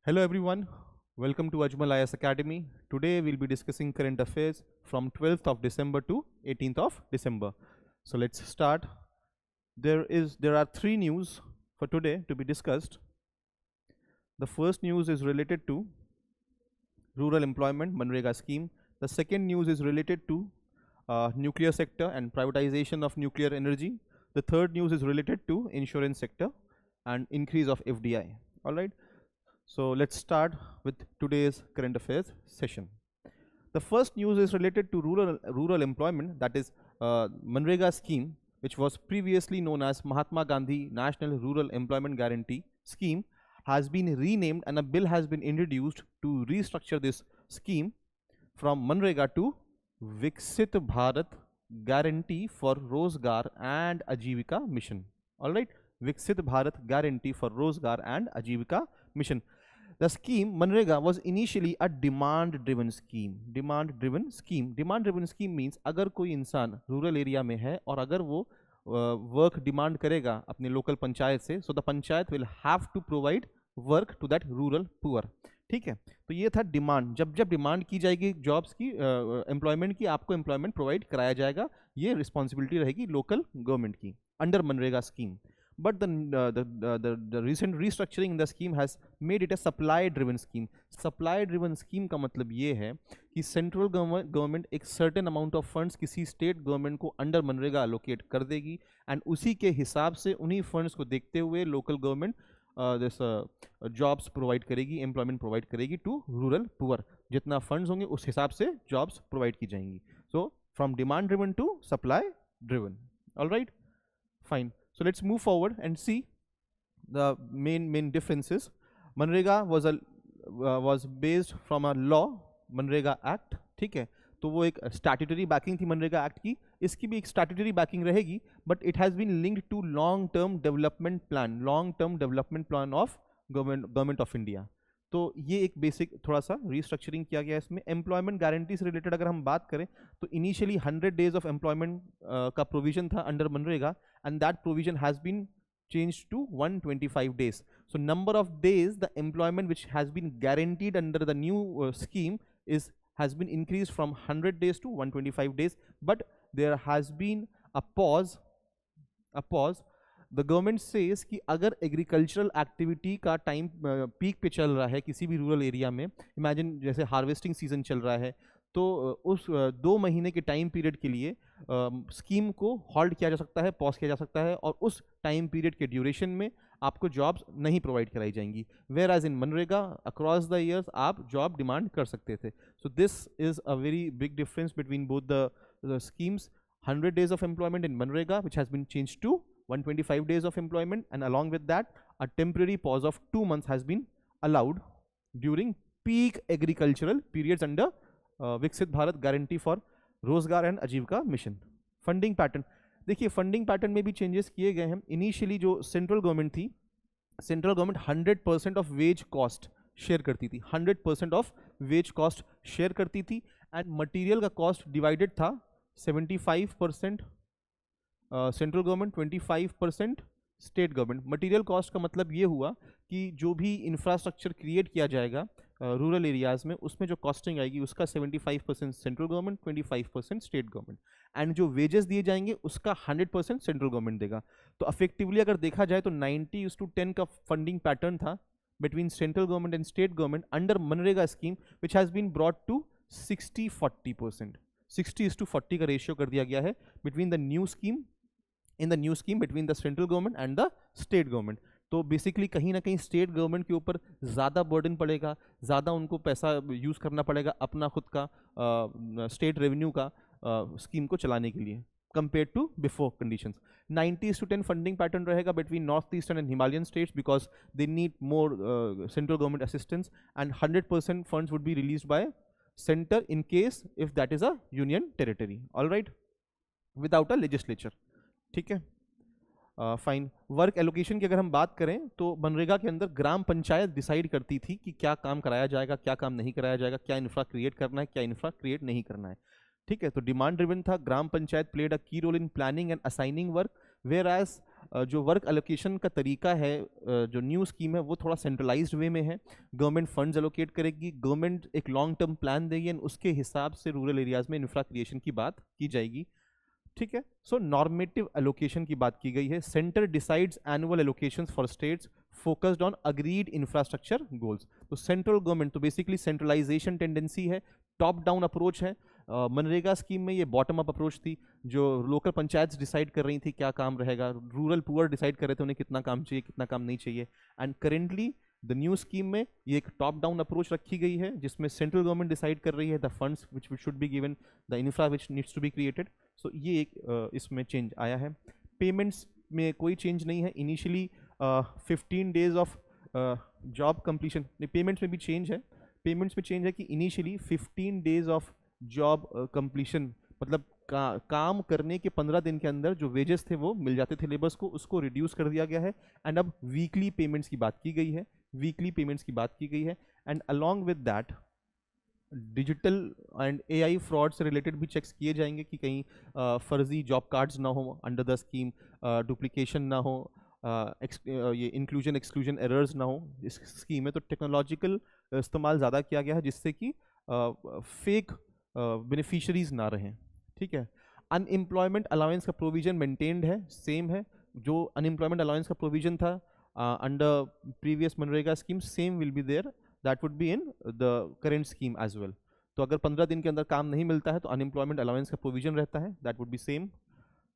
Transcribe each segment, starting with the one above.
Hello everyone, welcome to Ajmal IS Academy. Today we'll be discussing current affairs from 12th of December to 18th of December. So let's start. There are three news for today to be discussed. The first news is related to rural employment Manrega scheme. The second news is related to nuclear sector and privatization of nuclear energy. The third news is related to insurance sector and increase of FDI. All right. So let's start with today's current affairs session. The first news is related to rural employment, that is Manrega scheme, which was previously known as Mahatma Gandhi National Rural Employment Guarantee Scheme, has been renamed and a bill has been introduced to restructure this scheme from Manrega to Viksit Bharat Guarantee for Rozgar and Ajivika Mission. All right, Viksit Bharat Guarantee for Rozgar and Ajivika Mission. The scheme Manrega was initially a demand-driven scheme. Demand-driven scheme means अगर कोई इंसान rural area में है और अगर वो work demand करेगा अपने लोकल पंचायत से, so the panchayat will have to provide work to that rural poor. ठीक है, तो ये था डिमांड. जब जब डिमांड की जाएगी जॉब्स की, एम्प्लॉयमेंट की, आपको एम्प्लॉयमेंट प्रोवाइड कराया जाएगा. ये रिस्पॉन्सिबिलिटी रहेगी लोकल गवर्नमेंट की under MNREGA scheme. But the recent restructuring in the scheme has made it a supply driven scheme. Supply driven scheme का मतलब ये है कि सेंट्रल गवर्नमेंट एक सर्टेन अमाउंट ऑफ फंड्स किसी स्टेट गवर्नमेंट को अंडर मनरेगा अलोकेट कर देगी एंड उसी के हिसाब से उन्हीं फंड्स को देखते हुए लोकल गवर्नमेंट जॉब्स प्रोवाइड करेगी, एम्प्लॉयमेंट प्रोवाइड करेगी टू रूरल पुअर. जितना फंड्स होंगे उस हिसाब से जॉब्स प्रोवाइड की जाएंगी. So from demand driven to supply driven. Alright, fine. So let's move forward and see the main differences. Manrega was based from a law, Manrega Act. ठीक है, तो वो एक statutory backing थी मनरेगा एक्ट की. इसकी भी एक statutory backing रहेगी, but it has been linked to long term development plan of government of India. तो ये एक बेसिक थोड़ा सा रीस्ट्रक्चरिंग किया गया है इसमें. एम्प्लॉयमेंट गारंटी से रिलेटेड अगर हम बात करें तो इनिशियली 100 डेज ऑफ एम्प्लॉयमेंट का प्रोविजन था under MNREGA and that provision has been changed to 125 days. So number of days the employment which has been guaranteed under the new scheme has been increased from 100 days to 125 days. But there has been a pause. The government says कि अगर agricultural activity का time peak पे चल रहा है किसी भी rural area में, इमेजिन जैसे हार्वेस्टिंग सीजन चल रहा है, तो उस 2 महीने के टाइम पीरियड के लिए स्कीम को हॉल्ड किया जा सकता है, पॉज किया जा सकता है और उस टाइम पीरियड के ड्यूरेशन में आपको जॉब्स नहीं प्रोवाइड कराई जाएंगी. Whereas in MNREGA across the years आप जॉब डिमांड कर सकते थे. So this is a very big difference between both the schemes. 100 days of employment in Manrega, which has been changed to 125 days of employment, and along with that a temporary pause of 2 months has been allowed during peak agricultural periods under Viksit Bharat Guarantee for Rozgar and Ajivika Mission. Funding pattern देखिए, funding pattern में भी changes किए गए हैं. Initially जो central government थी, central government 100% of ways cost share करती थी. 100% ऑफ वेज कॉस्ट शेयर करती थी एंड मटीरियल का कॉस्ट डिवाइडेड था 75% central government, 25% state government. Material cost का मतलब ये हुआ कि जो भी इंफ्रास्ट्रक्चर क्रिएट किया जाएगा रूरल एरियाज़ में, उसमें जो कॉस्टिंग आएगी उसका 75% central government, 25% state government, and जो वेजेस दिए जाएंगे उसका 100% सेंट्रल गवर्नमेंट देगा. तो अफेक्टिवली अगर देखा जाए तो 90:10 का फंडिंग पैटर्न था between central government and state government under MNREGA scheme, which has been brought to 60-40%. 60:40 का रेशियो कर दिया गया है between the new scheme, in the new scheme between the central government and the state government. तो basically कहीं ना कहीं state government के ऊपर ज़्यादा बर्डन पड़ेगा, ज़्यादा उनको पैसा यूज़ करना पड़ेगा अपना खुद का स्टेट रेवेन्यू का स्कीम को चलाने के लिए compare to before conditions. 90:10 funding pattern रहेगा between north eastern and Himalayan states because they need more central government assistance and 100% funds would be release by center in case if that is a union territory. all right, without a legislature. ठीक है, fine. Work allocation की अगर हम बात करें तो मनरेगा के अंदर ग्राम पंचायत डिसाइड करती थी कि क्या काम कराया जाएगा, क्या काम नहीं कराया जाएगा, क्या इंफ्रा क्रिएट करना है, क्या इंफ्रा क्रिएट नहीं करना है. ठीक है, तो डिमांड ड्रिवन था. ग्राम panchayat played a key role in planning and assigning work, whereas जो वर्क एलोकेशन का तरीका है, जो न्यू स्कीम है वो थोड़ा सेंट्रलाइज्ड वे में है। गवर्नमेंट फंड्स एलोकेट करेगी, गवर्नमेंट एक लॉन्ग टर्म प्लान देगी एंड उसके हिसाब से रूरल एरियाज में इंफ्रा क्रिएशन की बात की जाएगी। ठीक है, सो नॉर्मेटिव एलोकेशन की बात की गई है। Centre decides annual allocations for states focused on agreed infrastructure goals. तो सेंट्रल गवर्नमेंट, तो बेसिकली सेंट्रलाइजेशन टेंडेंसी है, टॉप डाउन अप्रोच है। मनरेगा स्कीम में ये बॉटम अप अप्रोच थी, जो लोकल पंचायत डिसाइड कर रही थी क्या काम रहेगा, रूरल पुअर डिसाइड कर रहे थे उन्हें कितना काम चाहिए कितना काम नहीं चाहिए। And currently the new scheme में ये एक टॉप डाउन अप्रोच रखी गई है, जिसमें सेंट्रल गवर्नमेंट डिसाइड कर रही है the funds which should be given, the infra which needs to be created. So ये एक इसमें चेंज आया है। पेमेंट्स में कोई चेंज नहीं है। Initially 15 days of job completion, payments में भी चेंज है। पेमेंट्स में चेंज है कि initially 15 days of job completion, मतलब काम करने के 15 दिन के अंदर जो वेजेस थे वो मिल जाते थे लेबर्स को, उसको रिड्यूस कर दिया गया है। एंड अब वीकली पेमेंट्स की बात की गई है, वीकली पेमेंट्स की बात की गई है। And along with that digital and AI fraud से रिलेटेड भी चेक्स किए जाएंगे कि कहीं फर्जी जॉब कार्ड्स ना हो अंडर द स्कीम, डुप्लीकेशन ना हो, ये इंक्लूजन एक्सक्लूजन एरर्स ना हो इस स्कीम में। तो टेक्नोलॉजिकल इस्तेमाल ज़्यादा किया गया है जिससे कि फेक बेनिफिशरीज ना रहें। ठीक है, अनएम्प्लॉयमेंट अलाउंस का प्रोविजन मेंटेन्ड है, सेम है। जो अनएम्प्लॉयमेंट अलाउंस का प्रोविजन था under previous MNREGA scheme, same will be there, that would be in the current scheme as well. तो अगर 15 दिन के अंदर काम नहीं मिलता है तो अनएम्प्लॉयमेंट अलाउंस का प्रोविजन रहता है, that would B same.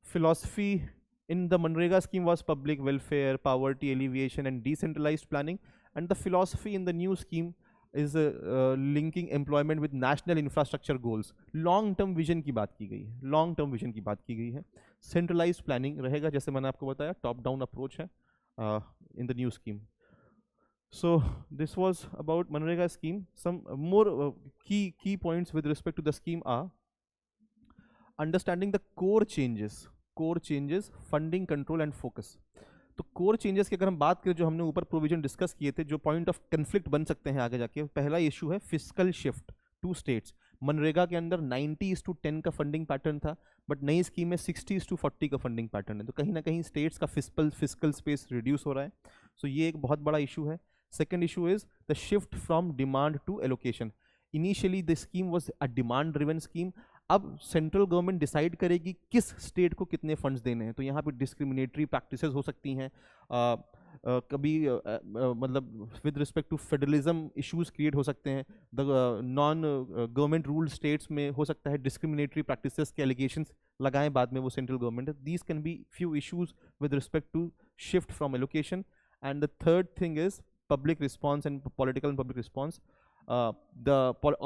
Philosophy in the Manrega scheme was public welfare, poverty alleviation and decentralized planning, and the philosophy in the new scheme is linking employment with national infrastructure goals. long term vision की बात की गई है, long term vision की बात की गई है। centralized planning रहेगा, जैसे मैंने आपको बताया top down approach है in the new scheme. So this was about Manrega scheme. Some more key points with respect to the scheme are understanding the core changes, funding, control and focus. तो core changes की अगर हम बात करें, जो हमने ऊपर प्रोविजन डिस्कस किए थे, जो पॉइंट ऑफ कंफ्लिक्ट बन सकते हैं आगे जाके, पहला इशू है fiscal shift to states. MNREGA के अंदर 90:10 का फंडिंग पैटर्न था, बट नई स्कीम में 60:40 का फंडिंग पैटर्न है। तो कहीं ना कहीं स्टेट्स का फिस्कल स्पेस रिड्यूस हो रहा है। सो ये एक बहुत बड़ा इशू है। Second issue is the shift from demand to allocation. Initially the scheme was a demand driven scheme, अब सेंट्रल गवर्नमेंट डिसाइड करेगी किस स्टेट को कितने फंड्स देने हैं। तो यहाँ पे डिस्क्रिमिनेटरी प्रैक्टिसेस हो सकती हैं, कभी मतलब with respect to federalism issues create हो सकते हैं। The non government rule states में हो सकता है डिस्क्रिमिनेटरी प्रैक्टिसेस के एलिगेशंस लगाएं बाद में वो central government. These can be few issues with respect to shift from allocation. And the third thing is public response and political and public response. The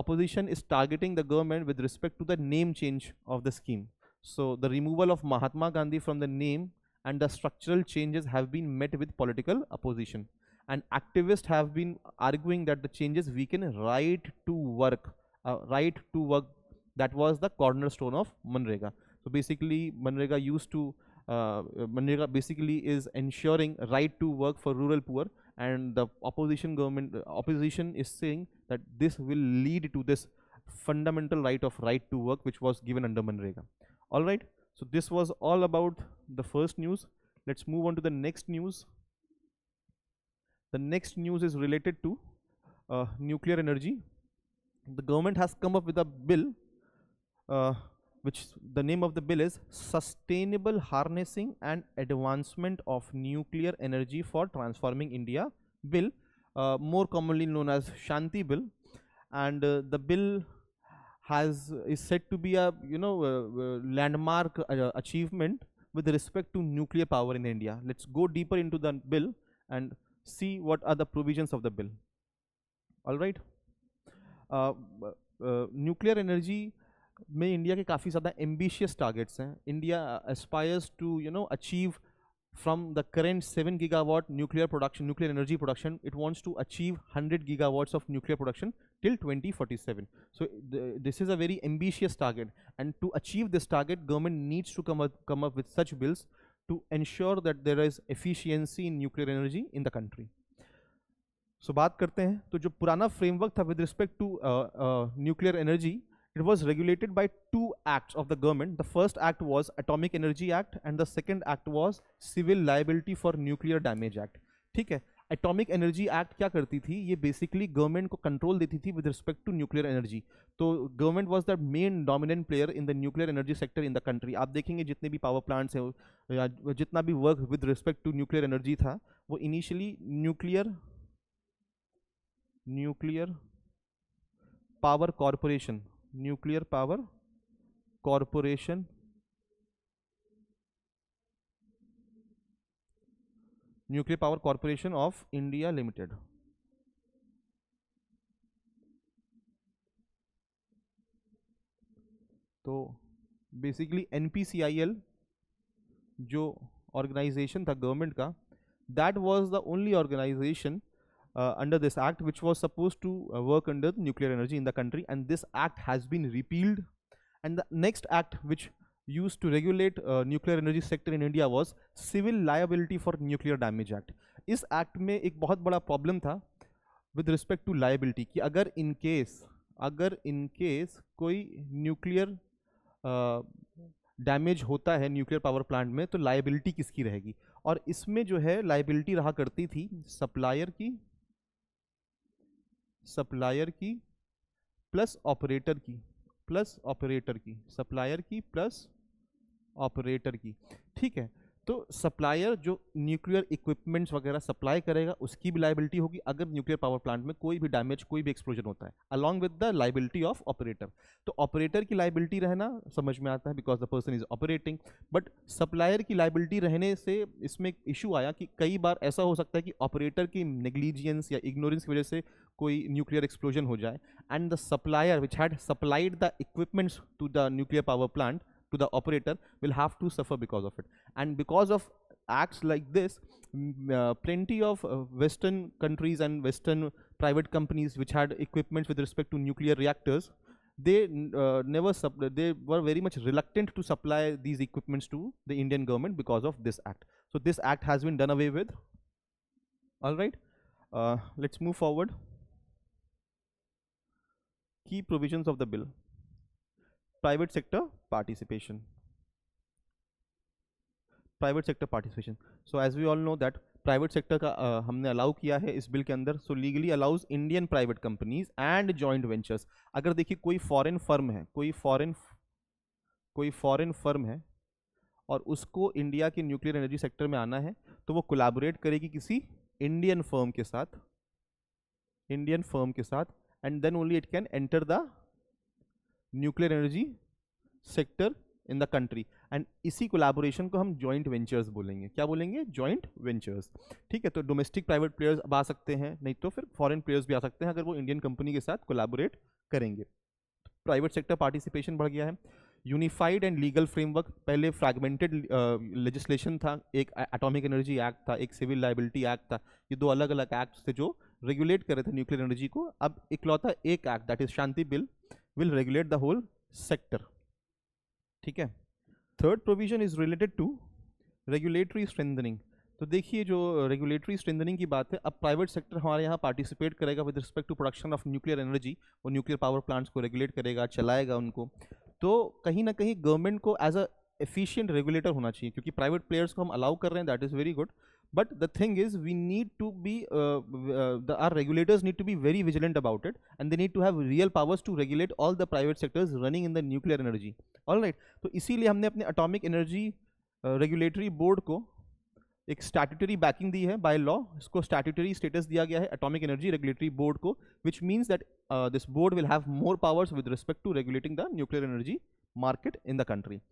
opposition is targeting the government with respect to the name change of the scheme. So the removal of Mahatma Gandhi from the name and the structural changes have been met with political opposition. And activists have been arguing that the changes weaken right to work. Right to work, that was the cornerstone of Manrega. So basically Manrega Manrega basically is ensuring right to work for rural poor, and the opposition is saying that this will lead to this fundamental right to work which was given under Manrega. All right, so this was all about the first news. Let's move on to the next news. The next news is related to nuclear energy. The government has come up with a bill, which the name of the bill is Sustainable Harnessing and Advancement of Nuclear Energy for Transforming India Bill, more commonly known as Shanti Bill. And the bill is said to be a landmark achievement with respect to nuclear power in India. Let's go deeper into the bill and see what are the provisions of the bill. All right, nuclear energy में India के काफ़ी ज़्यादा ambitious targets हैं. India aspires to achieve from the current 7 gigawatt nuclear energy production, it wants to achieve 100 gigawatts of nuclear production till 2047. So this is a very ambitious target, and to achieve this target, government needs to come up with such bills to ensure that there is efficiency in nuclear energy in the country. So बात करते हैं, तो जो पुराना framework था with respect to nuclear energy, It was regulated by two acts of the government. The first act was Atomic Energy Act and the second act was Civil Liability for Nuclear Damage Act. ठीक है, atomic energy act क्या करती थी, ये basically government को control देती थी with respect to nuclear energy. तो government was the main dominant player in the nuclear energy sector in the country. आप देखेंगे जितने भी पावर प्लांट्स हैं या जितना भी work with respect to nuclear energy था, वो initially nuclear power corporation nuclear power corporation nuclear power corporation of India limited. तो बेसिकली एनपीसीआईएल जो ऑर्गेनाइजेशन था गवर्नमेंट का, that was the only organisation under this act which was supposed to work under nuclear energy in the country, and this act has been repealed. And the next act which used to regulate nuclear energy sector in India was Civil Liability for Nuclear Damage Act. इस act में एक बहुत बड़ा problem था with respect to liability कि अगर in case कोई nuclear damage होता है न्यूक्लियर पावर प्लांट में, तो लाइबिलिटी किसकी रहेगी. और इसमें जो है लाइबिलिटी रहा करती थी सप्लायर की प्लस ऑपरेटर की सप्लायर की प्लस ऑपरेटर की. ठीक है, तो सप्लायर जो न्यूक्लियर इक्विपमेंट्स वगैरह सप्लाई करेगा उसकी भी लाइबिलिटी होगी अगर न्यूक्लियर पावर प्लांट में कोई भी डैमेज, कोई भी एक्सप्लोजन होता है, along with the liability of operator. तो ऑपरेटर की लाइबिलिटी रहना समझ में आता है because the person is operating, but supplier की लाइबिलिटी रहने से इसमें एक इशू आया कि कई बार ऐसा हो सकता है कि ऑपरेटर की नेग्लिजियंस या इग्नोरेंस की वजह से कोई न्यूक्लियर एक्सप्लोजन हो जाए, and the supplier which had supplied the equipments to the nuclear power plant to the operator will have to suffer because of it. And because of acts like this, plenty of western countries and western private companies which had equipments with respect to nuclear reactors, they they were very much reluctant to supply these equipments to the Indian government because of this act. So this act has been done away with. All right, let's move forward. Key provisions of the bill. Private sector participation. So as we all know that private sector का हमने allow किया है इस bill के अंदर. So legally allows Indian private companies and joint ventures. अगर देखिए कोई फॉरेन फर्म है और उसको इंडिया के न्यूक्लियर एनर्जी सेक्टर में आना है, तो वो कोलैबोरेट करेगी किसी इंडियन फर्म के साथ, and then only it can enter the nuclear energy sector in the country. And इसी कोलैबोरेशन को हम जॉइंट वेंचर्स बोलेंगे. क्या बोलेंगे? Joint ventures. ठीक है, तो डोमेस्टिक प्राइवेट प्लेयर्स अब आ सकते हैं, नहीं तो फिर फॉरेन प्लेयर्स भी आ सकते हैं अगर वो इंडियन कंपनी के साथ कोलैबोरेट करेंगे. प्राइवेट सेक्टर पार्टिसिपेशन बढ़ गया है. Unified and legal framework. पहले फ्रैगमेंटेड लेजिस्लेशन था, एक एटॉमिक एनर्जी एक्ट था, एक सिविल लाइबिलिटी एक्ट था. ये दो अलग अलग एक्ट थे जो रेगुलेट कर रहे थे न्यूक्लियर एनर्जी को. अब इकलौता एक act, that is Shanti bill, will regulate the whole sector. ठीक है. Third provision is related to regulatory strengthening. तो देखिए जो रेगुलेटरी स्ट्रेंथनिंग की बात है, अब प्राइवेट सेक्टर हमारे यहाँ पार्टिसिपेट करेगा with respect to production of nuclear energy. वो न्यूक्लियर पावर प्लांट्स को रेगुलेट करेगा, चलाएगा उनको. तो कहीं ना कहीं गवर्नमेंट को एज अ एफिशिएंट रेगुलेटर होना चाहिए, क्योंकि प्राइवेट प्लेयर्स को हम अलाउ कर रहे हैं, that is very good. But the thing is, we need to be our regulators need to be very vigilant about it, and they need to have real powers to regulate all the private sectors running in the nuclear energy. All right. तो इसीलिए हमने अपने atomic energy regulatory board को एक statutory banking दी है by law. इसको statutory status दिया गया है एटॉमिक एनर्जी रेगुलेटरी बोर्ड को, which means that this board will have more powers with respect to regulating the nuclear energy market in the country.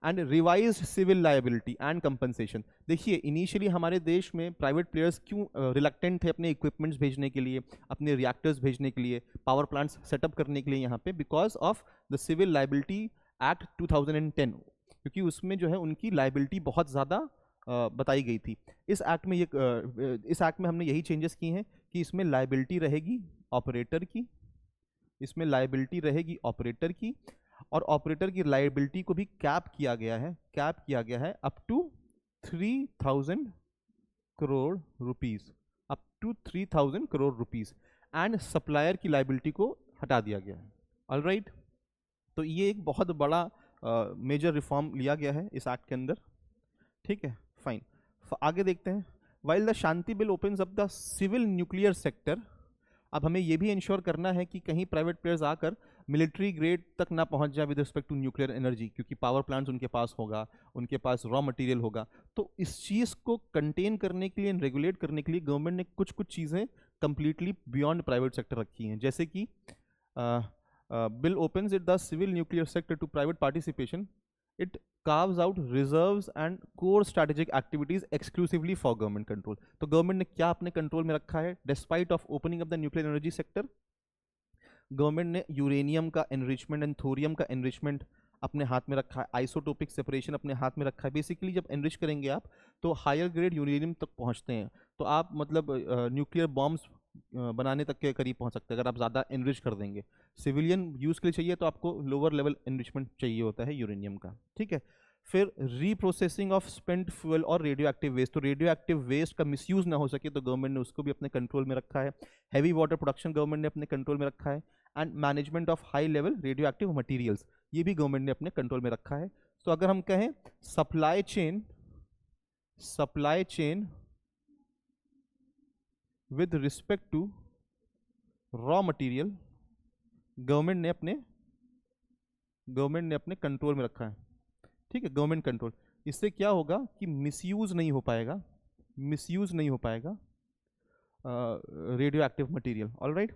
And revised civil liability and compensation. देखिए initially हमारे देश में private players क्यों reluctant थे अपने equipments भेजने के लिए, अपने रिएक्टर्स भेजने के लिए, पावर प्लांट्स सेटअप करने के लिए यहाँ पे, because of the civil liability act 2010, क्योंकि उसमें जो है उनकी लाइबिलिटी बहुत ज़्यादा बताई गई थी. इस एक्ट में हमने यही चेंजेस की हैं कि इसमें लाइबिलिटी रहेगी ऑपरेटर की, और ऑपरेटर की लायबिलिटी को भी कैप किया गया है up to 3000 crore rupees, and supplier की लायबिलिटी को हटा दिया गया है. All right. तो ये एक बहुत बड़ा मेजर रिफॉर्म लिया गया है इस एक्ट के अंदर, ठीक है, फाइन। आगे देखते हैं। While the Shanti bill opens up the civil nuclear sector, अब हमें ये भी इंश्योर करना है कि कहीं प्राइवेट प्लेयर्स आकर मिलिट्री ग्रेड तक ना पहुंच जाए with respect to nuclear energy, क्योंकि पावर प्लांट्स उनके पास होगा, उनके पास रॉ मटेरियल होगा। तो इस चीज़ को कंटेन करने के लिए, रेगुलेट करने के लिए गवर्नमेंट ने कुछ कुछ चीज़ें कंप्लीटली बियॉन्ड प्राइवेट सेक्टर रखी हैं, जैसे कि bill opens it the civil nuclear sector to private participation, it carves out reserves and core strategic activities exclusively for government control। तो गवर्नमेंट ने क्या अपने कंट्रोल में रखा है? Despite of opening of the nuclear energy sector, government ने uranium का enrichment and thorium का एनरिचमेंट अपने हाथ में रखा है, आइसोटोपिक सेपरेशन अपने हाथ में रखा है। बेसिकली जब एनरिच करेंगे आप तो हायर ग्रेड यूरेनियम तक पहुंचते हैं, तो आप मतलब न्यूक्लियर बॉम्ब्स बनाने तक के करीब पहुंच सकते हैं अगर आप ज़्यादा एनरिच कर देंगे। सिविलियन यूज़ के लिए चाहिए तो आपको लोअर लेवल एनरिचमेंट चाहिए होता है यूरेनियम का, ठीक है। फिर रीप्रोसेसिंग ऑफ स्पेंट फ्यूल और रेडियो एक्टिव वेस्ट, तो रेडियो एक्टिव वेस्ट का मिसयूज ना हो सके तो गवर्नमेंट ने उसको भी अपने कंट्रोल में रखा है। हैवी वाटर प्रोडक्शन गवर्नमेंट ने अपने कंट्रोल में रखा है, and management of high level radio active materials ये भी गवर्नमेंट ने अपने कंट्रोल में रखा है। तो अगर हम कहें supply chain with respect to raw material government ने अपने कंट्रोल में रखा है, ठीक है, गवर्नमेंट कंट्रोल। इससे क्या होगा कि मिसयूज नहीं हो पाएगा radio active material. Alright,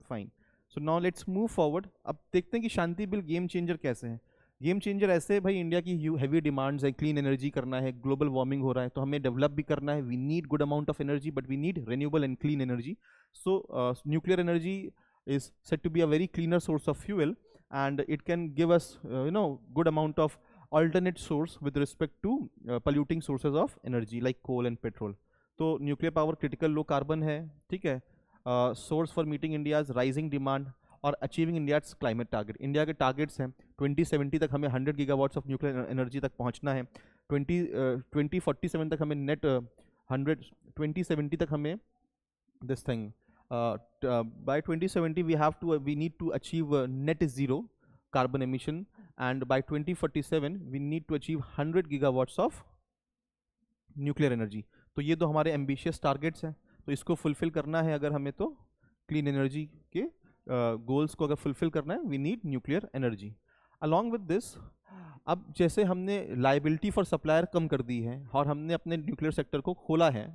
fine. So now let's move forward. अब देखते हैं कि शांति बिल गेम चेंजर कैसे हैं। गेम चेंजर ऐसे भाई, इंडिया की हैवी डिमांड्स है, क्लीन एनर्जी करना है, ग्लोबल वार्मिंग हो रहा है, तो हमें डेवलप भी करना है। We need good amount of energy but we need renewable and clean energy. So nuclear energy is said to be a very cleaner source of fuel and it can give us good amount of alternate source with respect to polluting sources of energy like coal and petrol। तो nuclear power critical low carbon है, ठीक है, source for meeting India's rising demand और achieving India's climate target. India के targets हैं 2070 तक हमें 100 gigawatts of nuclear energy तक पहुंचना है। 2047 तक हमें नेट 2070 तक हमें this thing by 2070 we need to achieve net zero carbon emission, and by 2047 we need to achieve 100 gigawatts of nuclear energy। तो ये तो हमारे ambitious targets हैं, तो इसको fulfill करना है अगर हमें, तो clean energy के goals को अगर fulfill करना है we need nuclear energy। along with this, अब जैसे हमने लाइबिलिटी फॉर सप्लायर कम कर दी है और हमने अपने न्यूक्लियर सेक्टर को खोला है,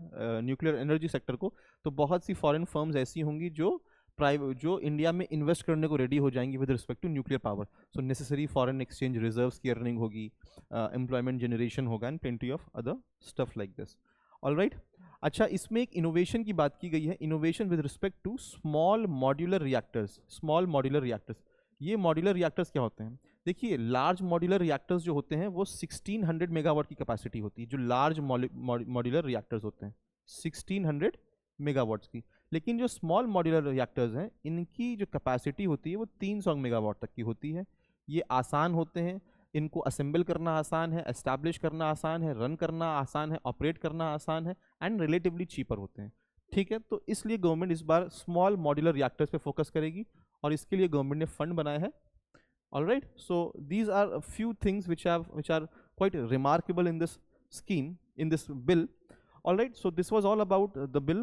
न्यूक्लियर एनर्जी सेक्टर को, तो बहुत सी फॉरेन फर्म्स ऐसी होंगी जो इंडिया में इन्वेस्ट करने को रेडी हो जाएंगी with respect to nuclear power. So necessary foreign exchange reserves की अर्निंग होगी, एम्प्लॉयमेंट जनरेशन होगा and plenty of other stuff like this. Alright, अच्छा, इसमें एक इनोवेशन की बात की गई है, innovation with respect to small modular reactors. Small modular reactors, ये मॉड्यूलर रिएक्टर्स क्या होते हैं? देखिए, लार्ज मॉड्यूलर रिएक्टर्स जो होते हैं वो 1600 मेगावाट की कैपेसिटी होती है, जो लार्ज मॉड्यूलर रिएक्टर्स होते हैं 1600 मेगावाट्स की। लेकिन जो स्मॉल मॉड्यूलर रिएक्टर्स हैं इनकी जो कैपेसिटी होती है वो 300 मेगावाट तक की होती है। ये आसान होते हैं, इनको असेंबल करना आसान है, एस्टैब्लिश करना आसान है, रन करना आसान है, ऑपरेट करना आसान है, एंड रिलेटिवली चीपर होते हैं, ठीक है। तो इसलिए गवर्नमेंट इस बार स्मॉल मॉड्यूलर रिएक्टर्स पे फोकस करेगी और इसके लिए गवर्नमेंट ने फंड बनाया है। All right, so these are a few things which are quite remarkable in this scheme, in this bill. All right, so this was all about the bill,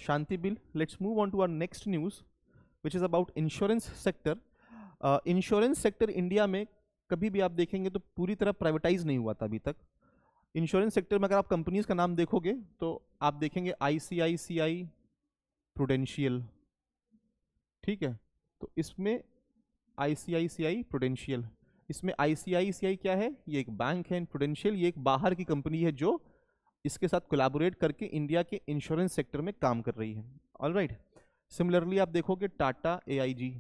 Shanti bill. Let's move on to our next news, which is about insurance sector। Insurance sector India में कभी भी आप देखेंगे तो पूरी तरह privatise नहीं हुआ था अभी तक। इंश्योरेंस सेक्टर में अगर आप कंपनीज का नाम देखोगे तो आप देखेंगे ICICI प्रूडेंशियल, ठीक है, तो इसमें ICICI प्रूडेंशियल, इसमें ICICI क्या है? ये एक बैंक है, प्रूडेंशियल ये एक बाहर की कंपनी है जो इसके साथ कोलैबोरेट करके इंडिया के इंश्योरेंस सेक्टर में काम कर रही है। ऑलराइट, सिमिलरली आप देखोगे टाटा AIG,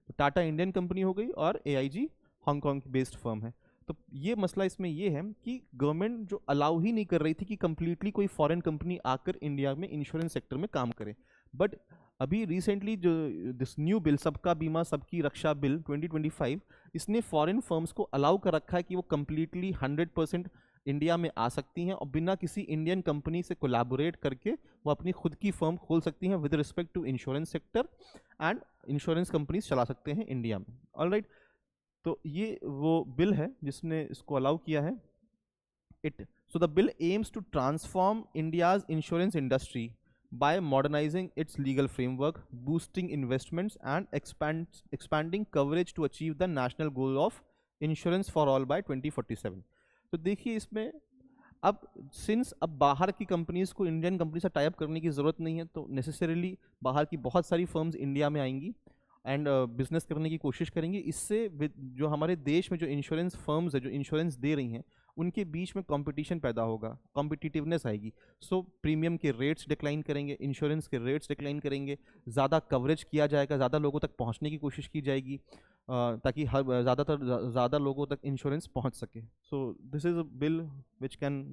तो टाटा इंडियन कंपनी हो गई और AIG हांगकांग की बेस्ड फर्म है। तो ये मसला इसमें ये है कि गवर्नमेंट जो अलाउ ही नहीं कर रही थी कि कंप्लीटली कोई फॉरेन कंपनी आकर इंडिया में इंश्योरेंस सेक्टर में काम करे, बट अभी रिसेंटली जो दिस न्यू बिल, सबका बीमा सबकी रक्षा बिल 2025, इसने फॉरेन फर्म्स को अलाउ कर रखा है कि वो कंप्लीटली 100% इंडिया में आ सकती हैं और बिना किसी इंडियन कंपनी से कोलैबोरेट करके वो अपनी खुद की फर्म खोल सकती हैं with respect to insurance sector, and insurance companies चला सकते हैं इंडिया में। ऑलराइट, तो ये वो बिल है जिसने इसको अलाउ किया है। So the bill aims to transform India's insurance industry by modernizing its legal framework, boosting investments, and expanding coverage to achieve the national goal of insurance for all by 2047। तो देखिए इसमें अब since अब बाहर की companies को Indian company से type करने की ज़रूरत नहीं है, तो नेसेसरीली बाहर की बहुत सारी फर्म्स इंडिया में आएंगी एंड बिजनेस करने की कोशिश करेंगी। इससे जो हमारे देश में जो इंश्योरेंस फर्म्स है जो इंश्योरेंस दे रही हैं उनके बीच में कंपटीशन पैदा होगा, कॉम्पिटिटिवनेस आएगी। सो प्रीमियम के रेट्स डिक्लाइन करेंगे, इंश्योरेंस के रेट्स डिक्लाइन करेंगे, ज़्यादा कवरेज किया जाएगा, ज़्यादा लोगों तक पहुंचने की कोशिश की जाएगी ताकि ज़्यादा लोगों तक इंश्योरेंस पहुंच सके। So this is a bill which can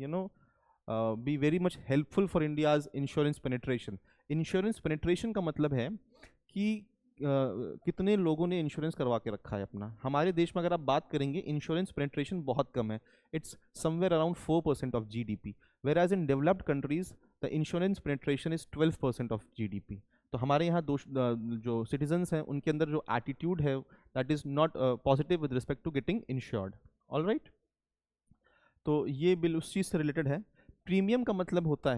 be very much helpful for India's insurance penetration. Insurance penetration का मतलब है कि कितने लोगों ने इंश्योरेंस करवा के रखा है अपना। हमारे देश में अगर आप बात करेंगे इंश्योरेंस पेनिट्रेशन बहुत कम है, it's somewhere around 4% of GDP, whereas in developed countries the insurance penetration is 12% of GDP। तो हमारे यहाँ जो सिटीजन्स हैं उनके अंदर जो एटीट्यूड है that is not positive with respect to getting insured. Alright, तो ये बिल उस चीज़ से रिलेटेड है। प्रीमियम का मतलब होता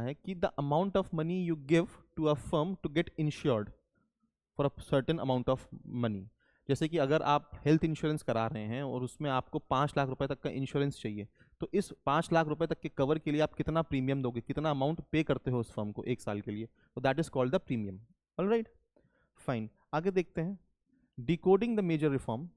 है कि the amount of money you give to a firm to get insured for a certain amount of money. जैसे कि अगर आप हेल्थ इंश्योरेंस करा रहे हैं और उसमें आपको 5 लाख रुपए तक का इंश्योरेंस चाहिए, तो इस 5 लाख रुपए तक के कवर के लिए आप कितना प्रीमियम दोगे, कितना अमाउंट पे करते हो उस फर्म को 1 साल के लिए, तो that is called the premium. Alright, fine, आगे देखते हैं decoding the major reform.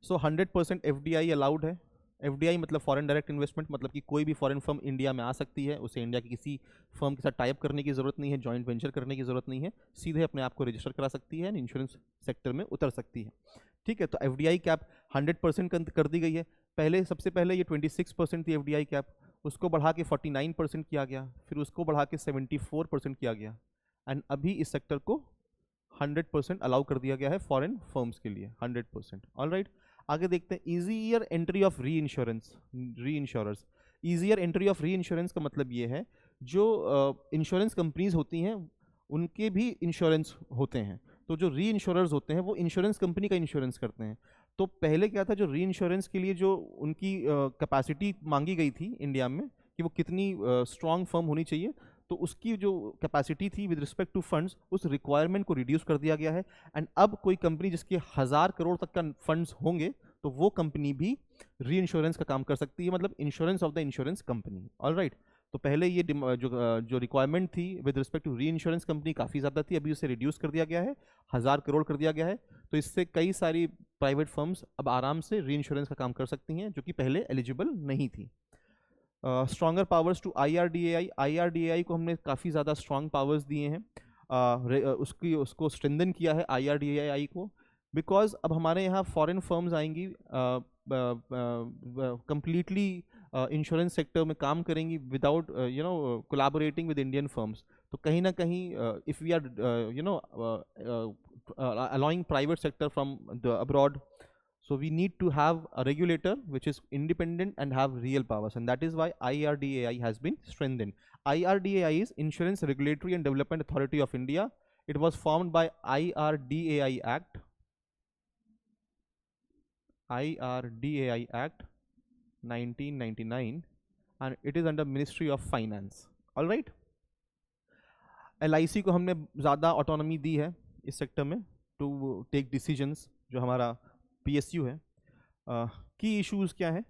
So 100% FDI allowed है। FDI मतलब फॉरेन डायरेक्ट इन्वेस्टमेंट, मतलब कि कोई भी फॉरेन फर्म इंडिया में आ सकती है, उसे इंडिया की किसी फर्म के साथ टाइप करने की ज़रूरत नहीं है, जॉइंट वेंचर करने की ज़रूरत नहीं है, सीधे अपने आप को रजिस्टर करा सकती है, इंश्योरेंस सेक्टर में उतर सकती है। ठीक है, तो FDI कैप 100% कर दी गई है। सबसे पहले ये 26% थी FDI कैप, उसको बढ़ा के 49% किया गया, फिर उसको बढ़ा के 74% किया गया, एंड अभी इस सेक्टर को 100% अलाउ कर दिया गया है फॉरेन फर्म्स के लिए, 100%। ऑलराइट, आगे देखते हैं ईजियर एंट्री ऑफ री इंश्योरर्स। ईजियर एंट्री ऑफ री इंश्योरेंस का मतलब ये है जो इंश्योरेंस कंपनीज होती हैं उनके भी इंश्योरेंस होते हैं, तो जो री इंश्योरर्स होते हैं वो इंश्योरेंस कंपनी का इंश्योरेंस करते हैं। तो पहले क्या था, जो री इंश्योरेंस के लिए जो उनकी कैपेसिटी मांगी गई थी इंडिया में कि वो कितनी स्ट्रॉन्ग फर्म होनी चाहिए, तो उसकी जो कैपेसिटी थी विद रिस्पेक्ट टू फंड्स, उस रिक्वायरमेंट को रिड्यूस कर दिया गया है। एंड अब कोई कंपनी जिसके 1000 करोड़ तक का फंड्स होंगे तो वो कंपनी भी री इंश्योरेंस का काम कर सकती है, मतलब insurance of the insurance company. Alright, तो पहले ये जो रिक्वायरमेंट थी with respect to reinsurance company काफ़ी ज़्यादा थी, अभी उसे रिड्यूस कर दिया गया है, 1000 करोड़ कर दिया गया है। तो इससे कई सारी प्राइवेट फर्म्स अब आराम से री इंश्योरेंस का काम कर सकती हैं जो कि पहले एलिजिबल नहीं थी। स्ट्रॉन्गर पावर्स टू IRDAI को हमने काफ़ी ज़्यादा स्ट्रॉन्ग पावर्स दिए हैं, उसको स्ट्रेंथन किया है IRDAI को, बिकॉज अब हमारे यहाँ फॉरेन फर्म्स आएंगी, कंप्लीटली इंश्योरेंस सेक्टर में काम करेंगी without collaborating with Indian firms. तो कहीं ना कहीं if we are allowing private sector from the abroad, so we need to have a regulator which is independent and have real powers, and that is why IRDAI has been strengthened. IRDAI is Insurance Regulatory and Development Authority of India. It was formed by IRDAI Act 1999 and it is under Ministry of Finance. All right, LIC को हमने ज़्यादा autonomy दी है इस sector में to take decisions. जो हमारा PSU है, की इश्यूज़ क्या है,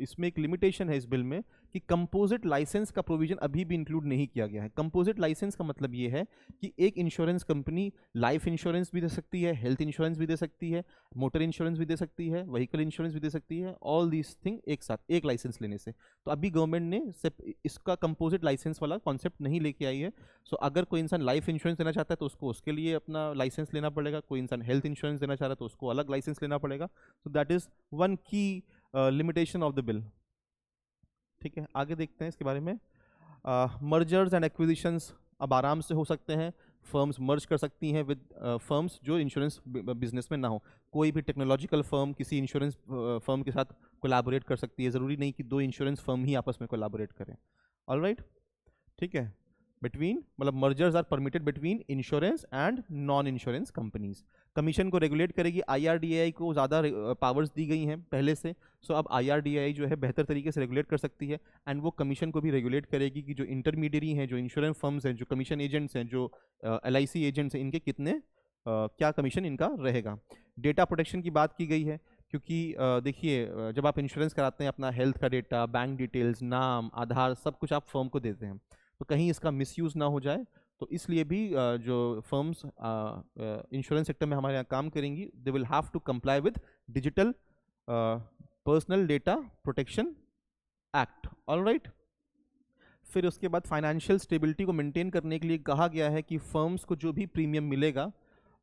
इसमें एक लिमिटेशन है इस बिल में कि कंपोजिट लाइसेंस का प्रोविजन अभी भी इंक्लूड नहीं किया गया है। कंपोजिट लाइसेंस का मतलब ये है कि एक इंश्योरेंस कंपनी लाइफ इंश्योरेंस भी दे सकती है, हेल्थ इंश्योरेंस भी दे सकती है, मोटर इंश्योरेंस भी दे सकती है, व्हीकल इंश्योरेंस भी दे सकती है, ऑल दीज थिंग एक साथ एक लाइसेंस लेने से। तो अभी गवर्नमेंट ने सिर्फ इसका कंपोजिट लाइसेंस वाला कॉन्सेप्ट नहीं लेके आई है। सो अगर कोई इंसान लाइफ इंश्योरेंस देना चाहता है तो उसको उसके लिए अपना लाइसेंस लेना पड़ेगा, कोई इंसान हेल्थ इंश्योरेंस देना चाह रहा है तो उसको अलग लाइसेंस लेना पड़ेगा। सो दैट इज़ वन की लिमिटेशन ऑफ द बिल। ठीक है, आगे देखते हैं इसके बारे में। मर्जर्स एंड एक्विजिशंस अब आराम से हो सकते हैं, फर्म्स मर्ज कर सकती हैं विद फर्म्स जो इंश्योरेंस बिजनेस में ना हो। कोई भी टेक्नोलॉजिकल फर्म किसी इंश्योरेंस फर्म के साथ कोलैबोरेट कर सकती है, ज़रूरी नहीं कि दो इंश्योरेंस फर्म ही आपस में कोलैबोरेट करें। ऑलराइट, ठीक है। बिटवीन मतलब mergers are permitted between insurance and non insurance companies. Commission को रेगुलेट करेगी, IRDAI को ज़्यादा पावर्स दी गई हैं पहले से, सो अब IRDAI जो है बेहतर तरीके से रेगुलेट कर सकती है, एंड वो कमीशन को भी रेगुलेट करेगी कि जो इंटरमीडियरी हैं, जो इंश्योरेंस फर्म्स हैं, जो कमीशन एजेंट्स हैं, जो LIC एजेंट्स हैं, इनके कितने क्या कमीशन इनका रहेगा। डेटा प्रोटेक्शन की बात की गई है, क्योंकि देखिए जब आप इंश्योरेंस कराते हैं अपना हेल्थ का डेटा, बैंक डिटेल्स, नाम, आधार, सब कुछ आप फर्म को देते हैं, तो कहीं इसका मिसयूज़ ना हो जाए, तो इसलिए भी जो फर्म्स इंश्योरेंस सेक्टर में हमारे यहाँ काम करेंगी, they will have to comply with digital personal data protection act. Alright, फिर उसके बाद फाइनेंशियल स्टेबिलिटी को मेंटेन करने के लिए कहा गया है कि फर्म्स को जो भी प्रीमियम मिलेगा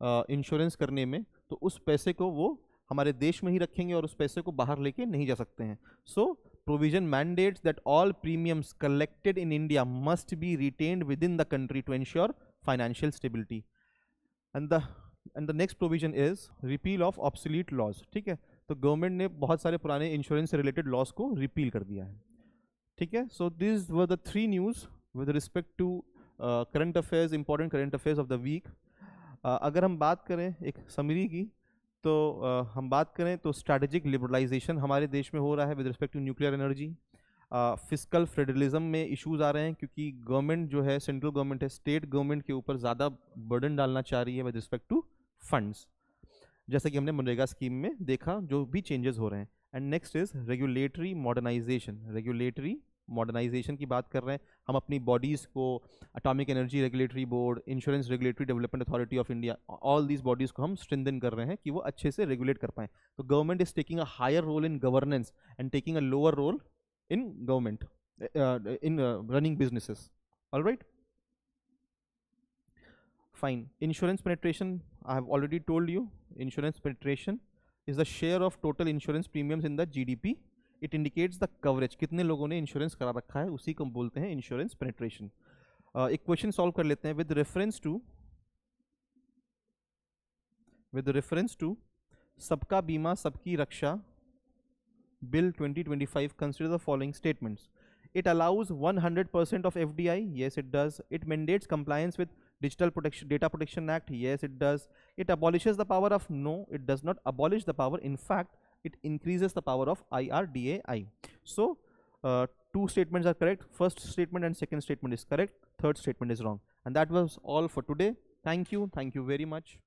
इंश्योरेंस करने में, तो उस पैसे को वो हमारे देश में ही रखेंगे और उस पैसे को बाहर लेके नहीं जा सकते हैं। सो provision mandates that all premiums collected in India must be retained within the country to ensure financial stability. And the next provision is repeal of obsolete laws. ठीक है, तो गवर्नमेंट ने बहुत सारे पुराने इंश्योरेंस से रिलेटेड लॉस को repeal कर दिया है। ठीक है, so this were the 3 news with respect to current affairs, important current affairs of the week. अगर हम बात करें एक समरी की, तो हम बात करें तो स्ट्रैटेजिक लिबरलाइजेशन हमारे देश में हो रहा है with respect to nuclear energy. Fiscal federalism में इश्यूज आ रहे हैं, क्योंकि गवर्नमेंट जो है, सेंट्रल गवर्नमेंट है, स्टेट गवर्नमेंट के ऊपर ज़्यादा बर्डन डालना चाह रही है विद रिस्पेक्ट टू फंड्स, जैसा कि हमने मनरेगा स्कीम में देखा जो भी चेंजेस हो रहे हैं। And next is regulatory modernisation. Regulatory modernisation की बात कर रहे हैं हम, अपनी बॉडीज़ को, atomic energy regulatory board, insurance regulatory development authority of India, all these bodies को हम स्ट्रेंथन कर रहे हैं कि वो अच्छे से रेगुलेट कर पाएँ। तो government is taking a higher role in governance and taking a lower role in government, in running businesses. All right, fine. Insurance penetration, I have already told you, insurance penetration is the share of total insurance premiums in the GDP. It indicates the coverage, कितने लोगों ने insurance करा रखा है, उसी को हम बोलते हैं इंश्योरेंस पेनिट्रेशन। एक क्वेश्चन सॉल्व कर लेते हैं। विद रेफरेंस टू सबका बीमा सबकी रक्षा Bill 2025, consider the following statements. It allows 100% of FDI. Yes, it does. It mandates compliance with Digital Data Protection Act. Yes, it does. It abolishes the power of, no, it does not abolish the power. In fact, it increases the power of IRDAI. So, 2 statements are correct. First statement and second statement is correct. Third statement is wrong. And that was all for today. Thank you. Thank you very much.